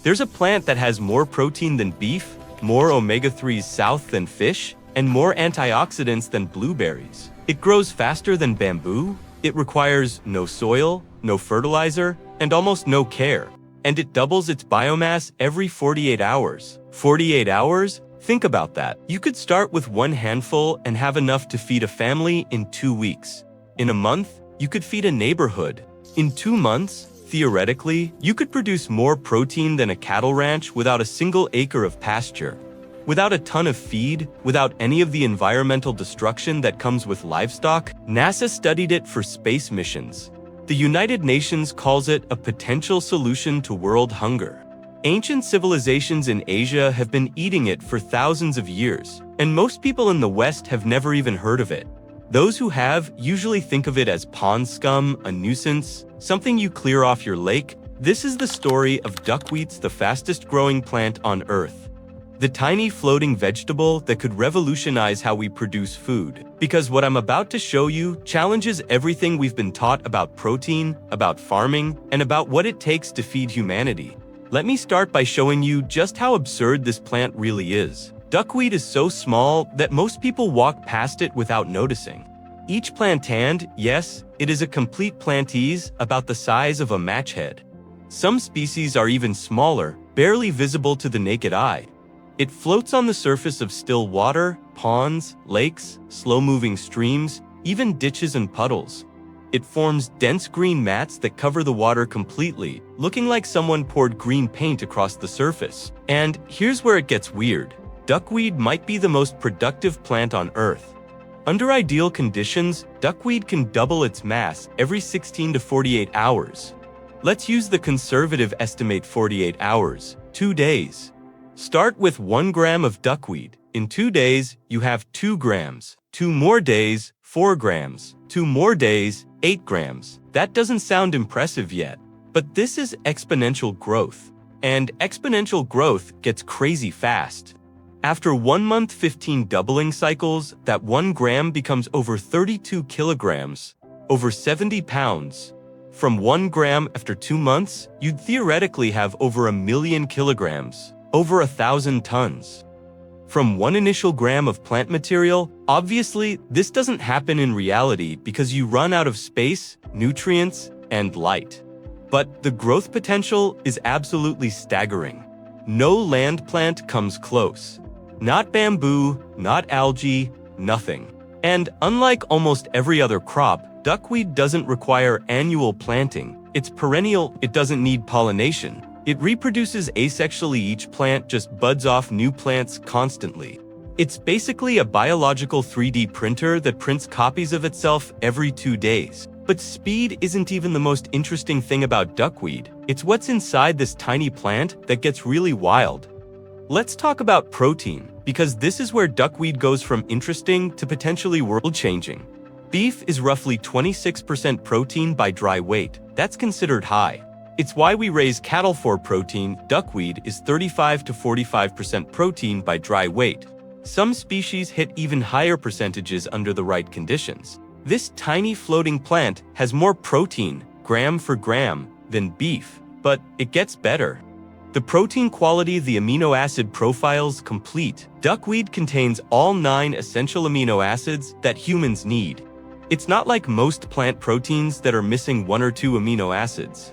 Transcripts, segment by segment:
There's a plant that has more protein than beef, more omega-3s south than fish, and more antioxidants than blueberries. It grows faster than bamboo, it requires no soil, no fertilizer, and almost no care. And it doubles its biomass every 48 hours. 48 hours? Think about that. You could start with one handful and have enough to feed a family in 2 weeks. In a month, you could feed a neighborhood. In 2 months, theoretically, you could produce more protein than a cattle ranch without a single acre of pasture. Without a ton of feed, without any of the environmental destruction that comes with livestock. NASA studied it for space missions. The United Nations calls it a potential solution to world hunger. Ancient civilizations in Asia have been eating it for thousands of years, and most people in the West have never even heard of it. Those who have usually think of it as pond scum, a nuisance, something you clear off your lake. This is the story of duckweed, the fastest growing plant on Earth. The tiny floating vegetable that could revolutionize how we produce food. Because what I'm about to show you challenges everything we've been taught about protein, about farming, and about what it takes to feed humanity. Let me start by showing you just how absurd this plant really is. Duckweed is so small that most people walk past it without noticing. Each plantain, yes, it is a complete plantees about the size of a match head. Some species are even smaller, barely visible to the naked eye. It floats on the surface of still water, ponds, lakes, slow-moving streams, even ditches and puddles. It forms dense green mats that cover the water completely, looking like someone poured green paint across the surface. And here's where it gets weird. Duckweed might be the most productive plant on Earth. Under ideal conditions, duckweed can double its mass every 16 to 48 hours. Let's use the conservative estimate 48 hours, 2 days. Start with 1 gram of duckweed. In 2 days, you have 2 grams. 2 more days, 4 grams. 2 more days, 8 grams. That doesn't sound impressive yet, but this is exponential growth. And exponential growth gets crazy fast. After 1 month, 15 doubling cycles, that 1 gram becomes over 32 kilograms, over 70 pounds. From 1 gram after 2 months, you'd theoretically have over 1 million kilograms. Over 1,000 tons. From 1 initial gram of plant material, obviously, this doesn't happen in reality because you run out of space, nutrients, and light. But the growth potential is absolutely staggering. No land plant comes close. Not bamboo, not algae, nothing. And unlike almost every other crop, duckweed doesn't require annual planting. It's perennial, it doesn't need pollination. It reproduces asexually. Each plant just buds off new plants constantly. It's basically a biological 3D printer that prints copies of itself every 2 days. But speed isn't even the most interesting thing about duckweed. It's what's inside this tiny plant that gets really wild. Let's talk about protein, because this is where duckweed goes from interesting to potentially world-changing. Beef is roughly 26% protein by dry weight. That's considered high. It's why we raise cattle for protein. Duckweed is 35 to 45% protein by dry weight. Some species hit even higher percentages under the right conditions. This tiny floating plant has more protein, gram for gram, than beef, but it gets better. The protein quality, the amino acid profile's complete. Duckweed contains all 9 essential amino acids that humans need. It's not like most plant proteins that are missing 1 or 2 amino acids.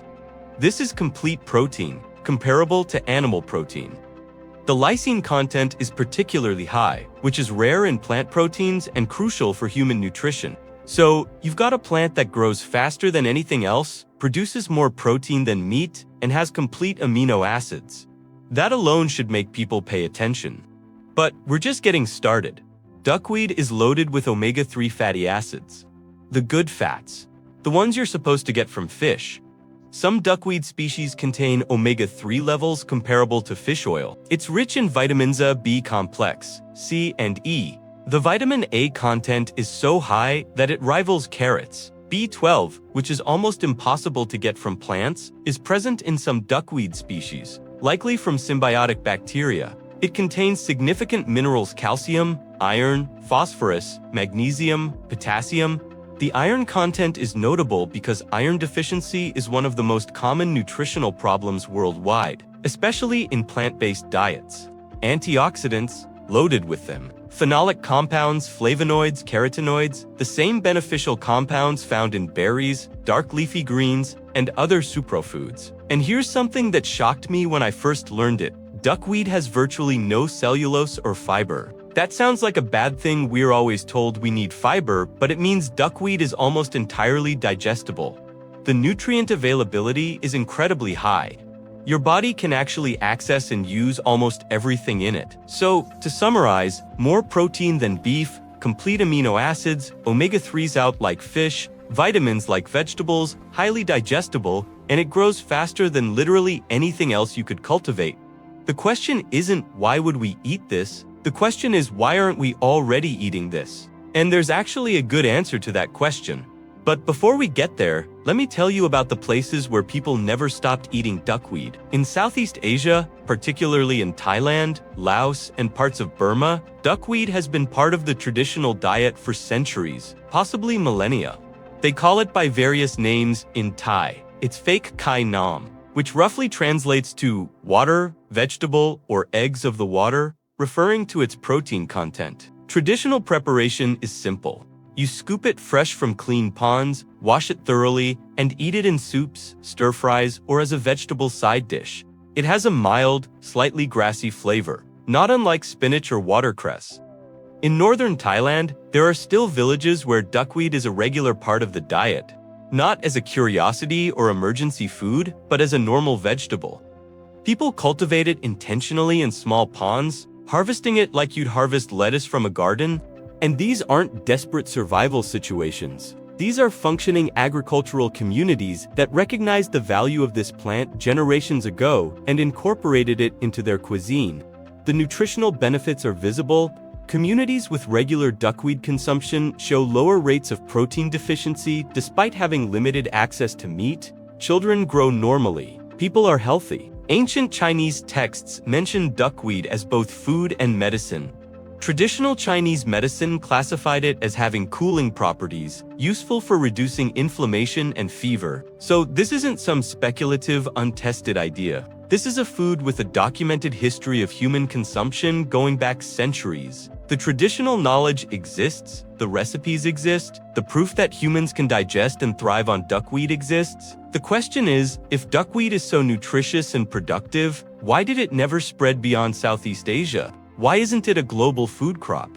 This is complete protein, comparable to animal protein. The lysine content is particularly high, which is rare in plant proteins and crucial for human nutrition. So, you've got a plant that grows faster than anything else, produces more protein than meat, and has complete amino acids. That alone should make people pay attention. But we're just getting started. Duckweed is loaded with omega-3 fatty acids. The good fats. The ones you're supposed to get from fish. Some duckweed species contain omega-3 levels comparable to fish oil. It's rich in vitamins A, B complex, C, and E. The vitamin A content is so high that it rivals carrots. B12, which is almost impossible to get from plants, is present in some duckweed species, likely from symbiotic bacteria. It contains significant minerals: calcium, iron, phosphorus, magnesium, potassium. The iron content is notable because iron deficiency is one of the most common nutritional problems worldwide. especially in plant-based diets. Antioxidants, loaded with them. Phenolic compounds, flavonoids, carotenoids, the same beneficial compounds found in berries, dark leafy greens, and other superfoods. And here's something that shocked me when I first learned it. Duckweed has virtually no cellulose or fiber. That sounds like a bad thing. We're always told we need fiber, but it means duckweed is almost entirely digestible. The nutrient availability is incredibly high. Your body can actually access and use almost everything in it. So, to summarize, more protein than beef, complete amino acids, omega-3s out like fish, vitamins like vegetables, highly digestible, and it grows faster than literally anything else you could cultivate. The question isn't why would we eat this? The question is why aren't we already eating this? And there's actually a good answer to that question. But before we get there, let me tell you about the places where people never stopped eating duckweed. In Southeast Asia, particularly in Thailand, Laos, and parts of Burma, duckweed has been part of the traditional diet for centuries, possibly millennia. They call it by various names in Thai. It's fake kai nam, which roughly translates to water, vegetable, or eggs of the water, referring to its protein content. Traditional preparation is simple. You scoop it fresh from clean ponds, wash it thoroughly, and eat it in soups, stir-fries, or as a vegetable side dish. It has a mild, slightly grassy flavor, not unlike spinach or watercress. In northern Thailand, there are still villages where duckweed is a regular part of the diet, not as a curiosity or emergency food, but as a normal vegetable. People cultivate it intentionally in small ponds, harvesting it like you'd harvest lettuce from a garden. And these aren't desperate survival situations. These are functioning agricultural communities that recognized the value of this plant generations ago and incorporated it into their cuisine. The nutritional benefits are visible. Communities with regular duckweed consumption show lower rates of protein deficiency despite having limited access to meat. Children grow normally. People are healthy. Ancient Chinese texts mention duckweed as both food and medicine. Traditional Chinese medicine classified it as having cooling properties, useful for reducing inflammation and fever. So this isn't some speculative, untested idea. This is a food with a documented history of human consumption going back centuries. The traditional knowledge exists, the recipes exist, the proof that humans can digest and thrive on duckweed exists. The question is, if duckweed is so nutritious and productive, why did it never spread beyond Southeast Asia? Why isn't it a global food crop?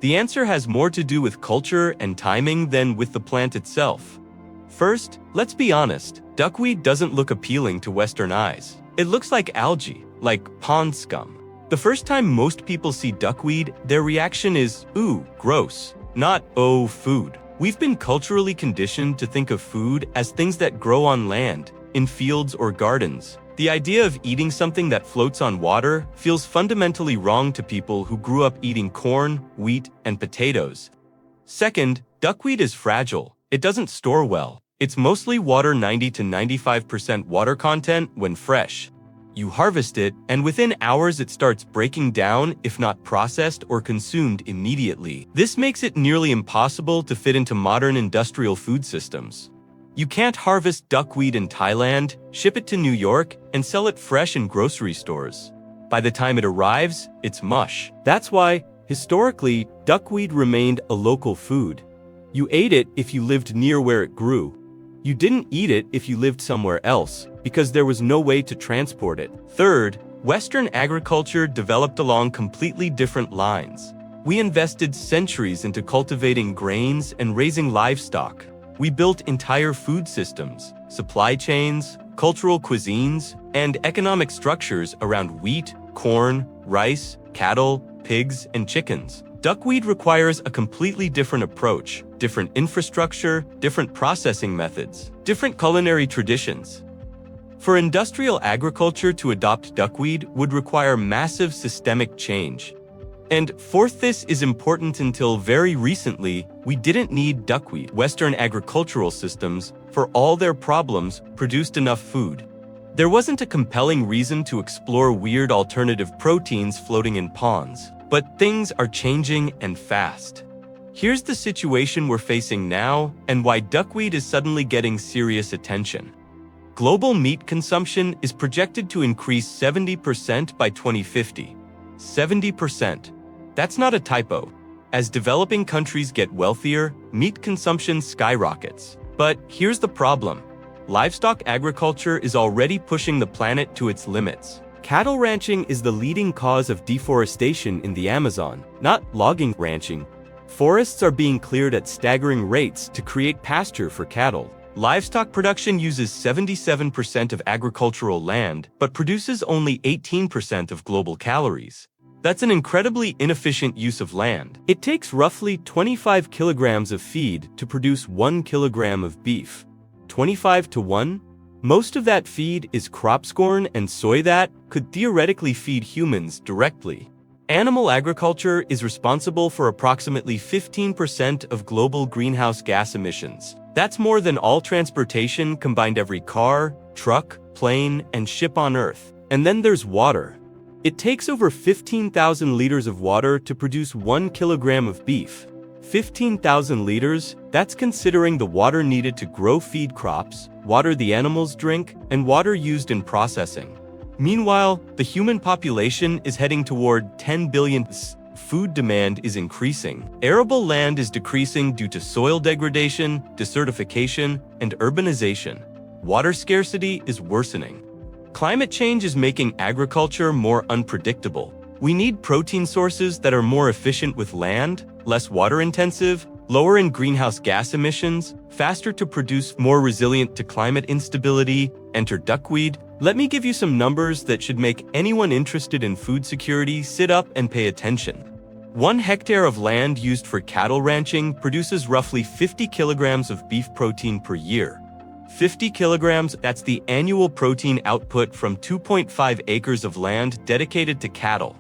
The answer has more to do with culture and timing than with the plant itself. First, let's be honest, duckweed doesn't look appealing to Western eyes. It looks like algae, like pond scum. The first time most people see duckweed, their reaction is, ooh, gross, not, oh, food. We've been culturally conditioned to think of food as things that grow on land, in fields or gardens. The idea of eating something that floats on water feels fundamentally wrong to people who grew up eating corn, wheat, and potatoes. Second, duckweed is fragile. It doesn't store well. It's mostly water, 90 to 95% water content when fresh. You harvest it, and within hours it starts breaking down if not processed or consumed immediately. This makes it nearly impossible to fit into modern industrial food systems. You can't harvest duckweed in Thailand, ship it to New York, and sell it fresh in grocery stores. By the time it arrives, it's mush. That's why, historically, duckweed remained a local food. You ate it if you lived near where it grew. You didn't eat it if you lived somewhere else, because there was no way to transport it. Third, Western agriculture developed along completely different lines. We invested centuries into cultivating grains and raising livestock. We built entire food systems, supply chains, cultural cuisines, and economic structures around wheat, corn, rice, cattle, pigs, and chickens. Duckweed requires a completely different approach, different infrastructure, different processing methods, different culinary traditions. For industrial agriculture to adopt duckweed would require massive systemic change. And fourth, this is important until very recently, we didn't need duckweed. Western agricultural systems, for all their problems, produced enough food. There wasn't a compelling reason to explore weird alternative proteins floating in ponds. But things are changing and fast. Here's the situation we're facing now and why duckweed is suddenly getting serious attention. Global meat consumption is projected to increase 70% by 2050. 70%. That's not a typo. As developing countries get wealthier, meat consumption skyrockets. But here's the problem. Livestock agriculture is already pushing the planet to its limits. Cattle ranching is the leading cause of deforestation in the Amazon, not logging ranching. Forests are being cleared at staggering rates to create pasture for cattle. Livestock production uses 77% of agricultural land, but produces only 18% of global calories. That's an incredibly inefficient use of land. It takes roughly 25 kilograms of feed to produce 1 kilogram of beef. 25 to 1? Most of that feed is crop corn and soy that could theoretically feed humans directly. Animal agriculture is responsible for approximately 15% of global greenhouse gas emissions. That's more than all transportation combined, every car, truck, plane, and ship on Earth. And then there's water. It takes over 15,000 liters of water to produce 1 kilogram of beef. 15,000 liters, that's considering the water needed to grow feed crops, water the animals drink, and water used in processing. Meanwhile, the human population is heading toward 10 billion. Food demand is increasing. Arable land is decreasing due to soil degradation, desertification, and urbanization. Water scarcity is worsening. Climate change is making agriculture more unpredictable. We need protein sources that are more efficient with land, less water-intensive, lower in greenhouse gas emissions, faster to produce, more resilient to climate instability. Enter duckweed. Let me give you some numbers that should make anyone interested in food security sit up and pay attention. 1 hectare of land used for cattle ranching produces roughly 50 kilograms of beef protein per year. 50 kilograms, that's the annual protein output from 2.5 acres of land dedicated to cattle.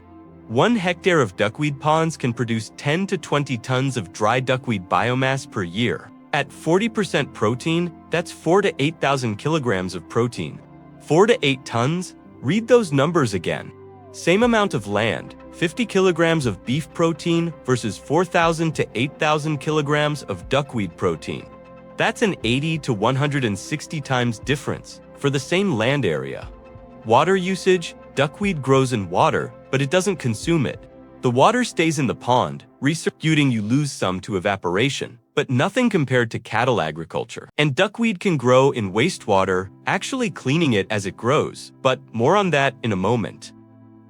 1 hectare of duckweed ponds can produce 10 to 20 tons of dry duckweed biomass per year. At 40% protein, that's 4 to 8,000 kilograms of protein. 4 to 8 tons? Read those numbers again. Same amount of land, 50 kilograms of beef protein versus 4,000 to 8,000 kilograms of duckweed protein. That's an 80 to 160 times difference for the same land area. Water usage: duckweed grows in water, but it doesn't consume it. The water stays in the pond, recirculating. You lose some to evaporation, but nothing compared to cattle agriculture. And duckweed can grow in wastewater, actually cleaning it as it grows, but more on that in a moment.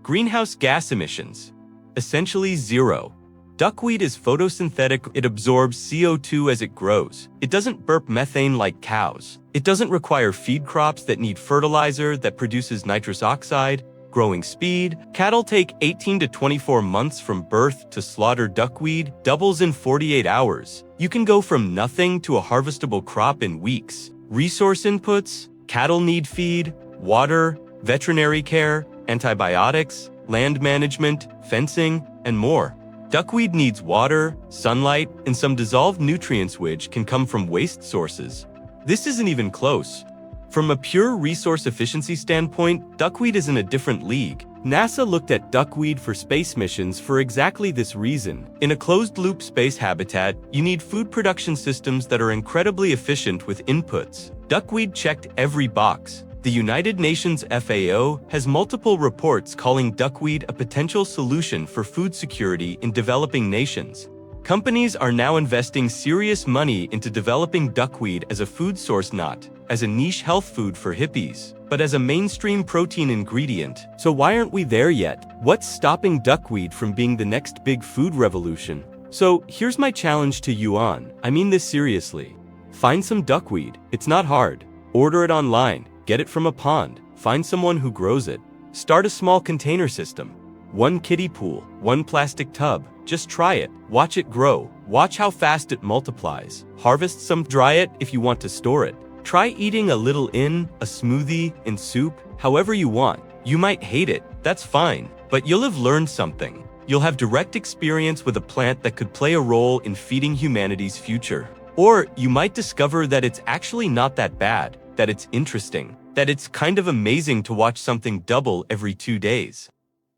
Greenhouse gas emissions: essentially zero. Duckweed is photosynthetic. It absorbs CO2 as it grows. It doesn't burp methane like cows. It doesn't require feed crops that need fertilizer that produces nitrous oxide. Growing speed: cattle take 18 to 24 months from birth to slaughter. Duckweed doubles in 48 hours. You can go from nothing to a harvestable crop in weeks. Resource inputs: cattle need feed, water, veterinary care, antibiotics, land management, fencing, and more. Duckweed needs water, sunlight, and some dissolved nutrients which can come from waste sources. This isn't even close. From a pure resource efficiency standpoint, duckweed is in a different league. NASA looked at duckweed for space missions for exactly this reason. In a closed-loop space habitat, you need food production systems that are incredibly efficient with inputs. Duckweed checked every box. The United Nations FAO has multiple reports calling duckweed a potential solution for food security in developing nations. Companies are now investing serious money into developing duckweed as a food source, not as a niche health food for hippies, but as a mainstream protein ingredient. So why aren't we there yet? What's stopping duckweed from being the next big food revolution? So here's my challenge to you I mean this seriously. Find some duckweed. It's not hard. Order it online. Get it from a pond. Find someone who grows it. Start a small container system. 1 kiddie pool, 1 plastic tub. Just try it. Watch it grow. Watch how fast it multiplies. Harvest some, dry it if you want to store it. Try eating a little in a smoothie, in soup, however you want. You might hate it, that's fine, but you'll have learned something. You'll have direct experience with a plant that could play a role in feeding humanity's future. Or you might discover that it's actually not that bad, that it's interesting, that it's kind of amazing to watch something double every 2 days.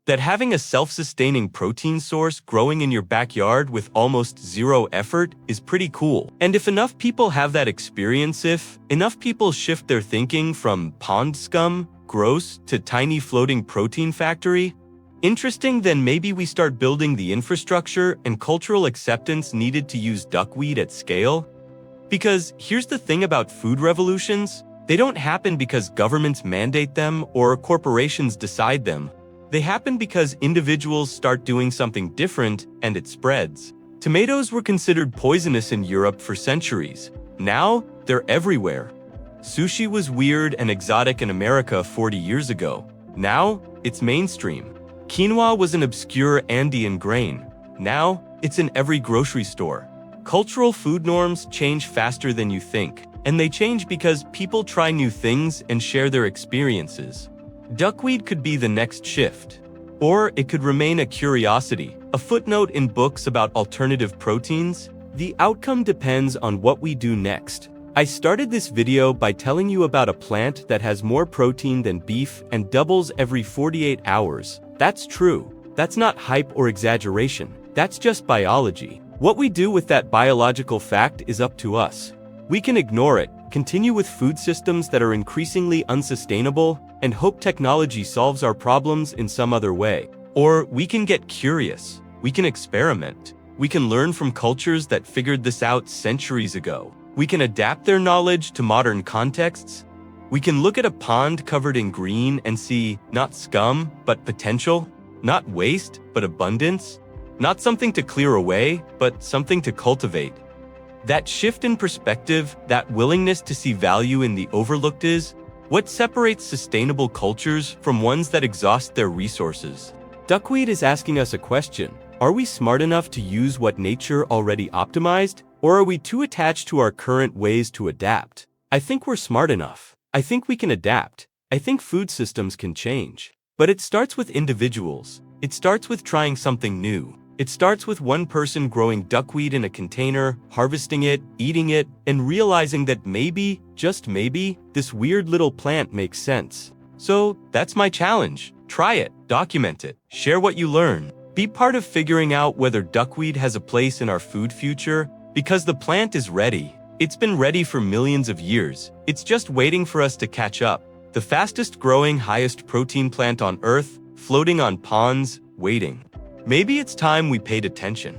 That having a self-sustaining protein source growing in your backyard with almost zero effort is pretty cool. And if enough people have that experience, if enough people shift their thinking from pond scum, gross, to tiny floating protein factory, interesting, then maybe we start building the infrastructure and cultural acceptance needed to use duckweed at scale. Because here's the thing about food revolutions, they don't happen because governments mandate them or corporations decide them. They happen because individuals start doing something different and it spreads. Tomatoes were considered poisonous in Europe for centuries. Now, they're everywhere. Sushi was weird and exotic in America 40 years ago. Now, it's mainstream. Quinoa was an obscure Andean grain. Now, it's in every grocery store. Cultural food norms change faster than you think, and they change because people try new things and share their experiences. Duckweed could be the next shift, or it could remain a curiosity, a footnote in books about alternative proteins. The outcome depends on what we do next. I started this video by telling you about a plant that has more protein than beef and doubles every 48 hours. That's true. That's not hype or exaggeration. That's just biology. What we do with that biological fact is up to us. We can ignore it, continue with food systems that are increasingly unsustainable, and hope technology solves our problems in some other way. Or we can get curious. We can experiment. We can learn from cultures that figured this out centuries ago. We can adapt their knowledge to modern contexts. We can look at a pond covered in green and see not scum, but potential. Not waste, but abundance. Not something to clear away, but something to cultivate. That shift in perspective, that willingness to see value in the overlooked is what separates sustainable cultures from ones that exhaust their resources. Duckweed is asking us a question. Are we smart enough to use what nature already optimized, or are we too attached to our current ways to adapt? I think we're smart enough. I think we can adapt. I think food systems can change. But it starts with individuals. It starts with trying something new. It starts with one person growing duckweed in a container, harvesting it, eating it, and realizing that maybe, just maybe, this weird little plant makes sense. So that's my challenge. Try it, document it, share what you learn. Be part of figuring out whether duckweed has a place in our food future, because the plant is ready. It's been ready for millions of years. It's just waiting for us to catch up. The fastest growing, highest protein plant on Earth, floating on ponds, waiting. Maybe it's time we paid attention.